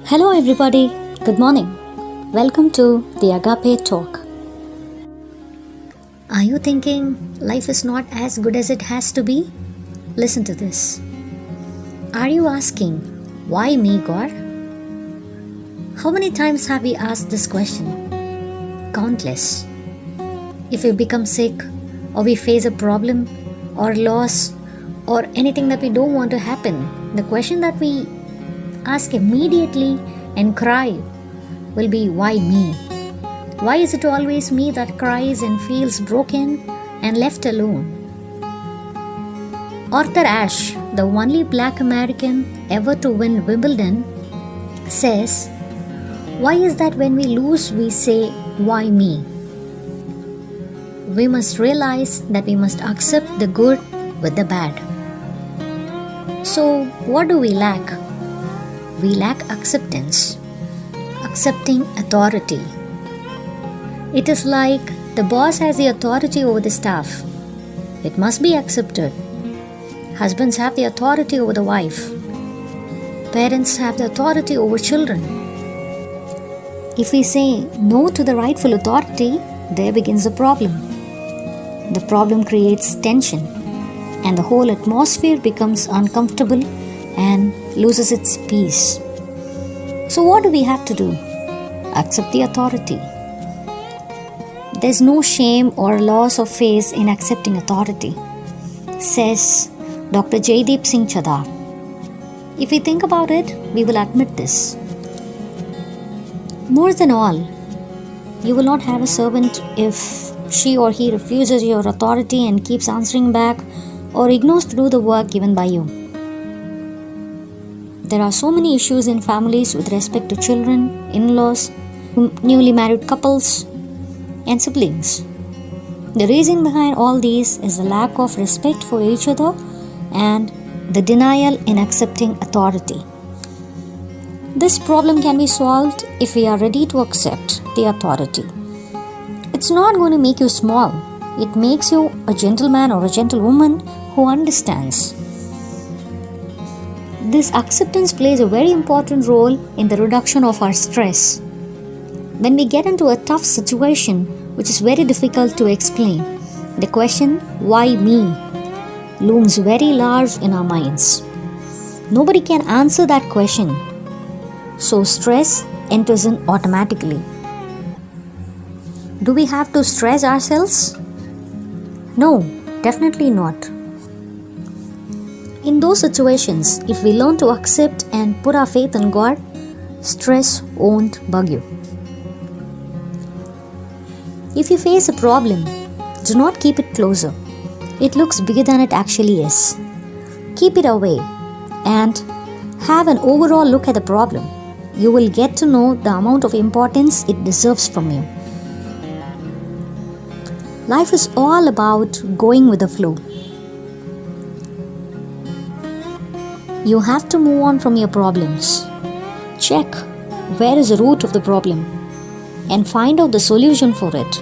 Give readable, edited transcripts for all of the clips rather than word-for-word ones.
Hello, everybody. Good morning. Welcome to the Agape Talk. Are you thinking life is not as good as it has to be? Listen to this. Are you asking, why me, God? How many times have we asked this question? Countless. If we become sick, or we face a problem, or loss, or anything that we don't want to happen, the question that we ask immediately and cry will be, why me? Why is it always me that cries and feels broken and left alone? Arthur Ashe, the only black American ever to win Wimbledon, says, why is that when we lose we say, why me? We must realize that we must accept the good with the bad. So what do we lack? We lack acceptance, accepting authority. It is like the boss has the authority over the staff. It must be accepted. Husbands have the authority over the wife. Parents have the authority over children. If we say no to the rightful authority, there begins the problem. The problem creates tension, and the whole atmosphere becomes uncomfortable and loses its peace. So what do we have to do? Accept the authority. There's no shame or loss of face in accepting authority, says Dr. Jaideep Singh Chadha. If we think about it, we will admit this. More than all, you will not have a servant if she or he refuses your authority and keeps answering back or ignores to do the work given by you. There are so many issues in families with respect to children, in-laws, newly married couples, and siblings. The reason behind all these is the lack of respect for each other and the denial in accepting authority. This problem can be solved if we are ready to accept the authority. It's not going to make you small. It makes you a gentleman or a gentlewoman who understands. This acceptance plays a very important role in the reduction of our stress. When we get into a tough situation which is very difficult to explain, the question, why me, looms very large in our minds. Nobody can answer that question, so stress enters in automatically. Do we have to stress ourselves? No, definitely not. In those situations, if we learn to accept and put our faith in God, stress won't bug you. If you face a problem, do not keep it closer. It looks bigger than it actually is. Keep it away and have an overall look at the problem. You will get to know the amount of importance it deserves from you. Life is all about going with the flow. You have to move on from your problems. Check where is the root of the problem and find out the solution for it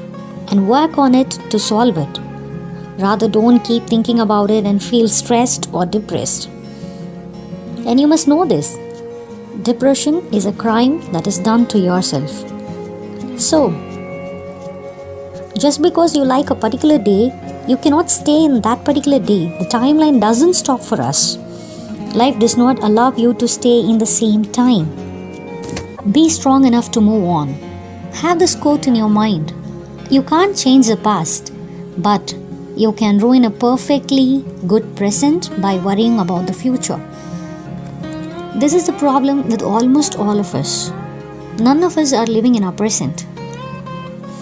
and work on it to solve it. Rather, don't keep thinking about it and feel stressed or depressed. And you must know this. Depression is a crime that is done to yourself. So, just because you like a particular day, you cannot stay in that particular day. The timeline doesn't stop for us. Life does not allow you to stay in the same time. Be strong enough to move on. Have this quote in your mind. You can't change the past, but you can ruin a perfectly good present by worrying about the future. This is the problem with almost all of us. None of us are living in our present,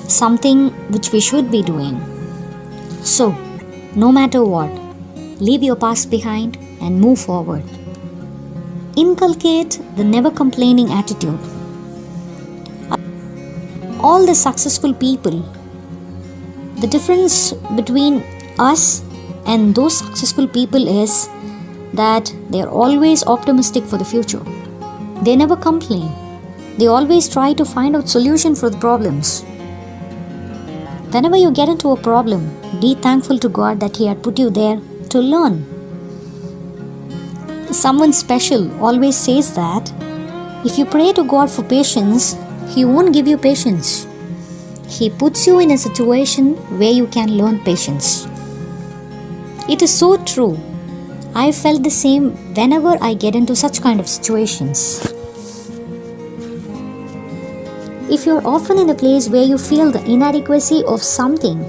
something which we should be doing. So, no matter what, leave your past behind and move forward. Inculcate the never complaining attitude. All the successful people, the difference between us and those successful people is that they are always optimistic for the future. They never complain. They always try to find out solution for the problems. Whenever you get into a problem, be thankful to God that He had put you there to learn. Someone special always says that If you pray to God for patience, He won't give you patience. He puts you in a situation where you can learn patience. It is so true. I felt the same whenever I get into such kind of situations. If you're often in a place where you feel the inadequacy of something,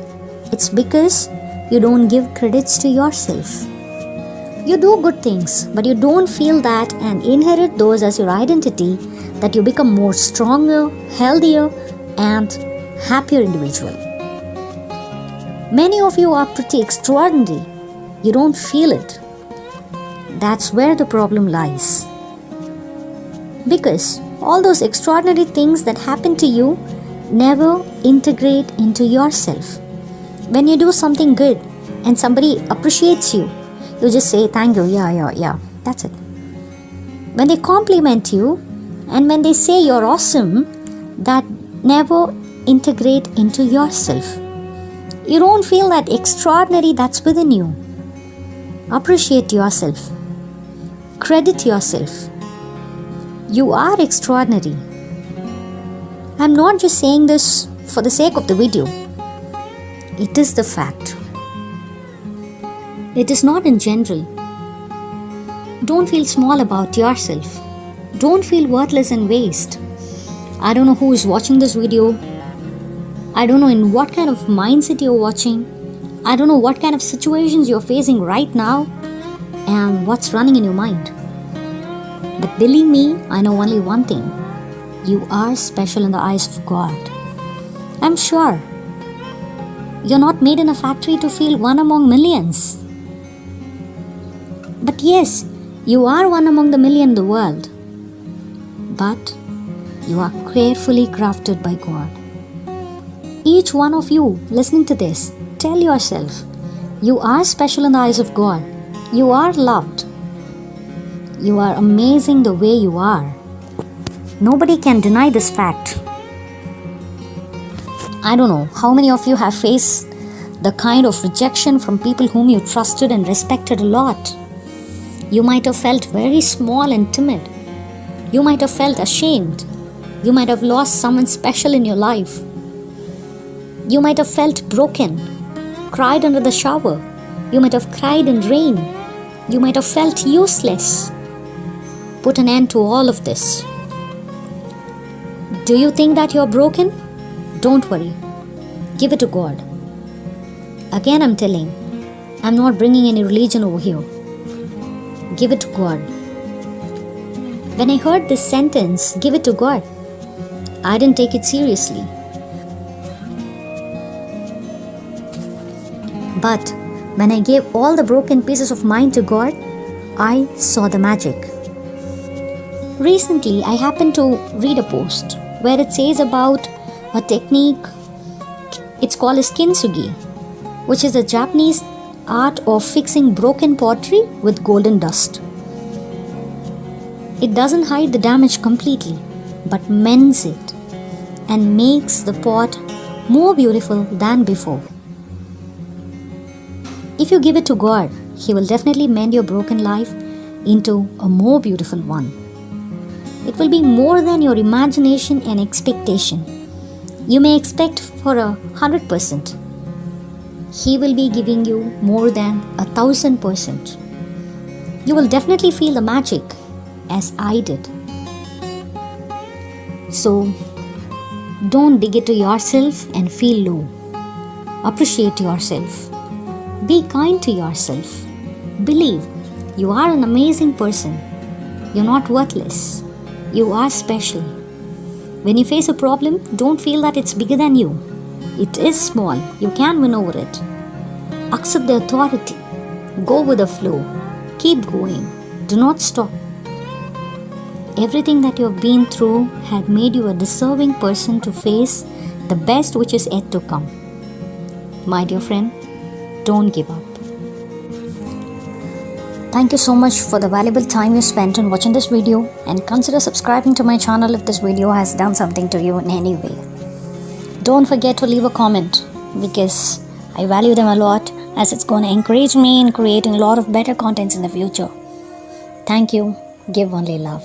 it's because you don't give credits to yourself. You do good things, but you don't feel that and inherit those as your identity, that you become more stronger, healthier, and happier individual. Many of you are pretty extraordinary. You don't feel it. That's where the problem lies. Because all those extraordinary things that happen to you never integrate into yourself. When you do something good and somebody appreciates you, you just say thank you, yeah, that's it. When they compliment you and when they say you're awesome, that never integrate into yourself. You don't feel that extraordinary that's within you. Appreciate yourself. Credit yourself. You are extraordinary. I'm not just saying this for the sake of the video. It is the fact. It is not in general. Don't feel small about yourself. Don't feel worthless and waste. I don't know who is watching this video. I don't know in what kind of mindset you're watching. I don't know what kind of situations you're facing right now and what's running in your mind. But believe me, I know only one thing. You are special in the eyes of God. I'm sure you're not made in a factory to feel one among millions. But yes, you are one among the million in the world. But you are carefully crafted by God. Each one of you listening to this, tell yourself, you are special in the eyes of God. You are loved. You are amazing the way you are. Nobody can deny this fact. I don't know how many of you have faced the kind of rejection from people whom you trusted and respected a lot. You might have felt very small and timid. You might have felt ashamed. You might have lost someone special in your life. You might have felt broken, cried under the shower. You might have cried in rain. You might have felt useless. Put an end to all of this. Do you think that you're broken? Don't worry. Give it to God. Again, I'm telling, I'm not bringing any religion over here. Give it to God. When I heard this sentence, give it to God, I didn't take it seriously. But when I gave all the broken pieces of mine to God, I saw the magic. Recently, I happened to read a post where it says about a technique. It's called as kintsugi, which is a Japanese art of fixing broken pottery with golden dust. It doesn't hide the damage completely, but mends it and makes the pot more beautiful than before. If you give it to God, He will definitely mend your broken life into a more beautiful one. It will be more than your imagination and expectation. You may expect for 100%. He will be giving you more than 1,000%. You will definitely feel the magic as I did. So, don't dig it to yourself and feel low. Appreciate yourself. Be kind to yourself. Believe you are an amazing person. You're not worthless. You are special. When you face a problem, don't feel that it's bigger than you. It is small. You can win over it. Accept the authority. Go with the flow. Keep going. Do not stop. Everything that you have been through had made you a deserving person to face the best which is yet to come. My dear friend, don't give up. Thank you so much for the valuable time you spent on watching this video, and consider subscribing to my channel if this video has done something to you in any way. Don't forget to leave a comment because I value them a lot, as it's going to encourage me in creating a lot of better contents in the future. Thank you. Give only love.